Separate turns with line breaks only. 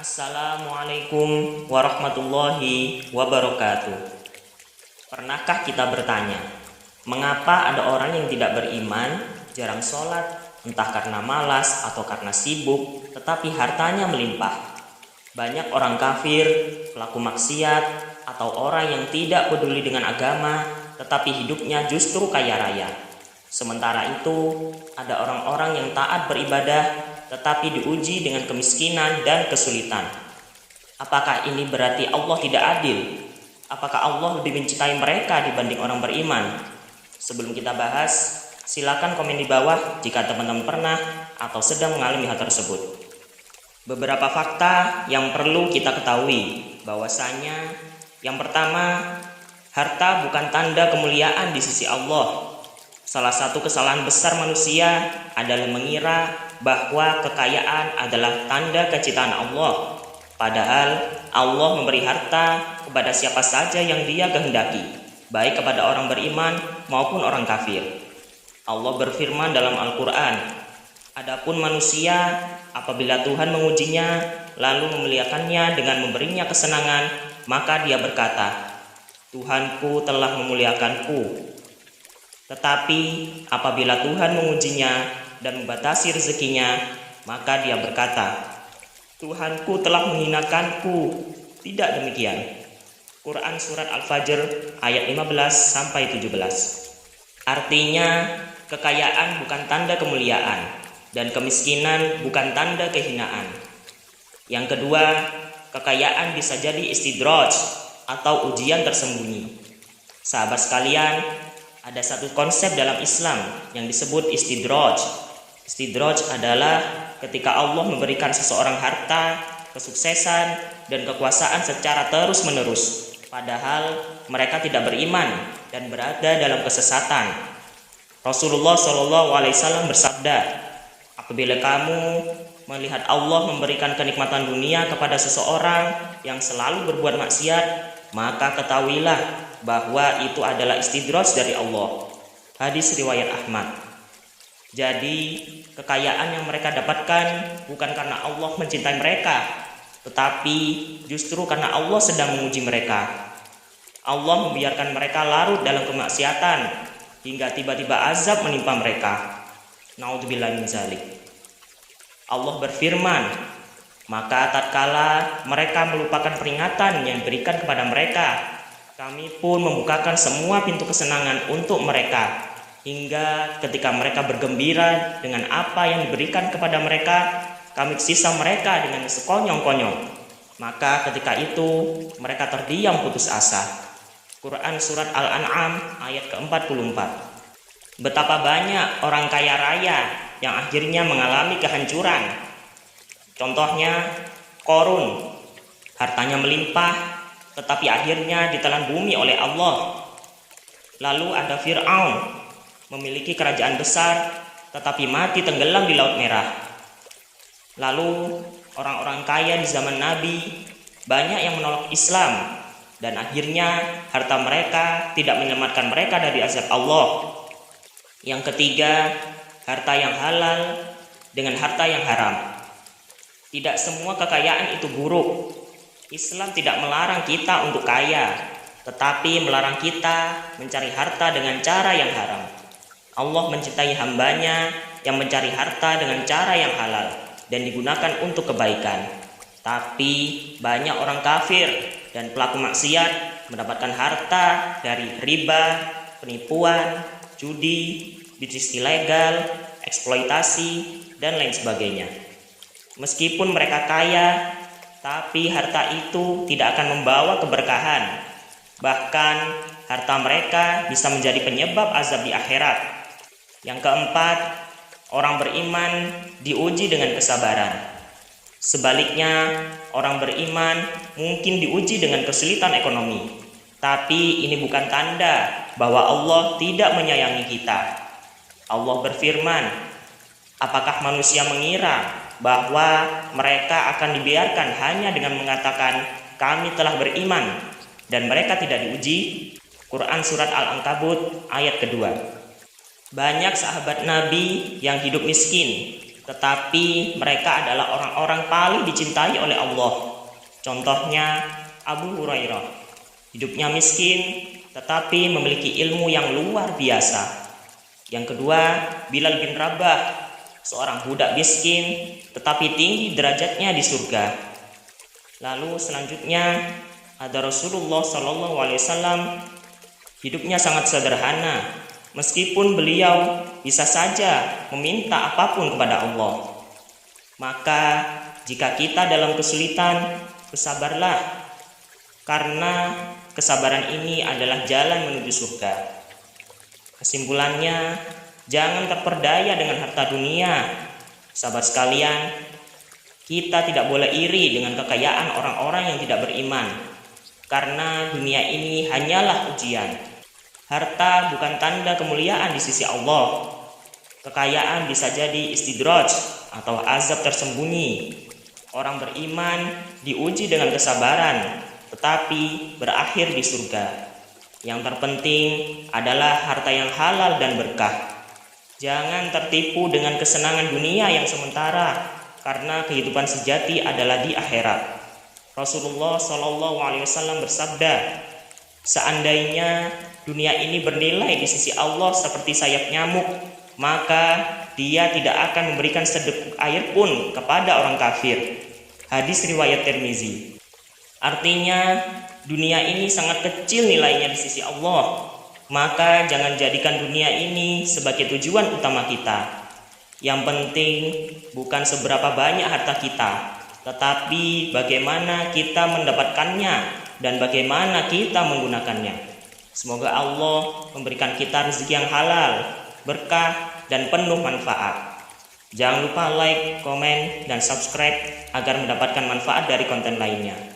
Assalamualaikum warahmatullahi wabarakatuh. Pernahkah kita bertanya, mengapa ada orang yang tidak beriman, jarang sholat, entah karena malas atau karena sibuk, tetapi hartanya melimpah? Banyak orang kafir, pelaku maksiat, atau orang yang tidak peduli dengan agama, tetapi hidupnya justru kaya raya. Sementara itu, ada orang-orang yang taat beribadah, tetapi diuji dengan kemiskinan dan kesulitan. Apakah ini berarti Allah tidak adil? Apakah Allah lebih mencintai mereka dibanding orang beriman? Sebelum kita bahas, silakan komen di bawah jika teman-teman pernah atau sedang mengalami hal tersebut. Beberapa fakta yang perlu kita ketahui, bahwasanya yang pertama, harta bukan tanda kemuliaan di sisi Allah. Salah satu kesalahan besar manusia adalah mengira bahwa kekayaan adalah tanda kecintaan Allah. Padahal Allah memberi harta kepada siapa saja yang Dia kehendaki, baik kepada orang beriman maupun orang kafir. Allah berfirman dalam Al-Quran, "Adapun manusia, apabila Tuhan mengujinya, lalu memuliakannya dengan memberinya kesenangan, maka dia berkata, Tuhanku telah memuliakanku. Tetapi apabila Tuhan mengujinya dan membatasi rezekinya, maka dia berkata, Tuhanku telah menghinakanku." Tidak demikian. Quran Surat Al-Fajr ayat 15-17. Artinya, kekayaan bukan tanda kemuliaan dan kemiskinan bukan tanda kehinaan. Yang kedua, kekayaan bisa jadi istidraj atau ujian tersembunyi. Sahabat sekalian, ada satu konsep dalam Islam yang disebut istidraj. Istidraj adalah ketika Allah memberikan seseorang harta, kesuksesan, dan kekuasaan secara terus-menerus, padahal mereka tidak beriman dan berada dalam kesesatan. Rasulullah SAW bersabda, apabila kamu melihat Allah memberikan kenikmatan dunia kepada seseorang yang selalu berbuat maksiat, maka ketahuilah bahwa itu adalah istidraj dari Allah. Hadis riwayat Ahmad. Jadi, kekayaan yang mereka dapatkan bukan karena Allah mencintai mereka, tetapi justru karena Allah sedang menguji mereka. Allah membiarkan mereka larut dalam kemaksiatan hingga tiba-tiba azab menimpa mereka. Naudzubillah min dzalik. Allah berfirman, maka tatkala mereka melupakan peringatan yang diberikan kepada mereka, kami pun membukakan semua pintu kesenangan untuk mereka, hingga ketika mereka bergembira dengan apa yang diberikan kepada mereka, kami sisa mereka dengan sekonyong-konyong. Maka ketika itu mereka terdiam putus asa. Quran Surat Al-An'am ayat ke-44. Betapa banyak orang kaya raya yang akhirnya mengalami kehancuran. Contohnya Qarun, hartanya melimpah, tetapi akhirnya ditelan bumi oleh Allah. Lalu ada Fir'aun, memiliki kerajaan besar, tetapi mati tenggelam di Laut Merah. Lalu orang-orang kaya di zaman Nabi banyak yang menolak Islam, dan akhirnya harta mereka tidak menyelamatkan mereka dari azab Allah. Yang ketiga, harta yang halal dengan harta yang haram. Tidak semua kekayaan itu buruk. Islam tidak melarang kita untuk kaya, tetapi melarang kita mencari harta dengan cara yang haram. Allah mencintai hambanya yang mencari harta dengan cara yang halal dan digunakan untuk kebaikan. Tapi banyak orang kafir dan pelaku maksiat mendapatkan harta dari riba, penipuan, judi, bisnis ilegal, eksploitasi, dan lain sebagainya. Meskipun mereka kaya, tapi harta itu tidak akan membawa keberkahan. Bahkan harta mereka bisa menjadi penyebab azab di akhirat. Yang keempat, orang beriman diuji dengan kesabaran. Sebaliknya, orang beriman mungkin diuji dengan kesulitan ekonomi. Tapi ini bukan tanda bahwa Allah tidak menyayangi kita. Allah berfirman, apakah manusia mengira bahwa mereka akan dibiarkan hanya dengan mengatakan kami telah beriman dan mereka tidak diuji? Quran Surat Al-Ankabut ayat kedua. Banyak sahabat Nabi yang hidup miskin, tetapi mereka adalah orang-orang paling dicintai oleh Allah. Contohnya Abu Hurairah, hidupnya miskin tetapi memiliki ilmu yang luar biasa. Yang kedua, Bilal bin Rabah, seorang budak miskin tetapi tinggi derajatnya di surga. Lalu selanjutnya ada Rasulullah SAW, hidupnya sangat sederhana, meskipun beliau bisa saja meminta apapun kepada Allah. Maka jika kita dalam kesulitan, bersabarlah, karena kesabaran ini adalah jalan menuju surga. Kesimpulannya, jangan terperdaya dengan harta dunia. Sahabat sekalian, kita tidak boleh iri dengan kekayaan orang-orang yang tidak beriman, karena dunia ini hanyalah ujian. Harta bukan tanda kemuliaan di sisi Allah. Kekayaan bisa jadi istidraj atau azab tersembunyi. Orang beriman diuji dengan kesabaran, tetapi berakhir di surga. Yang terpenting adalah harta yang halal dan berkah. Jangan tertipu dengan kesenangan dunia yang sementara, karena kehidupan sejati adalah di akhirat. Rasulullah SAW bersabda, seandainya dunia ini bernilai di sisi Allah seperti sayap nyamuk, maka dia tidak akan memberikan sedetik air pun kepada orang kafir. Hadis riwayat Tirmizi. Artinya, dunia ini sangat kecil nilainya di sisi Allah. Maka jangan jadikan dunia ini sebagai tujuan utama kita. Yang penting bukan seberapa banyak harta kita, tetapi bagaimana kita mendapatkannya dan bagaimana kita menggunakannya. Semoga Allah memberikan kita rezeki yang halal, berkah, dan penuh manfaat. Jangan lupa like, komen, dan subscribe agar mendapatkan manfaat dari konten lainnya.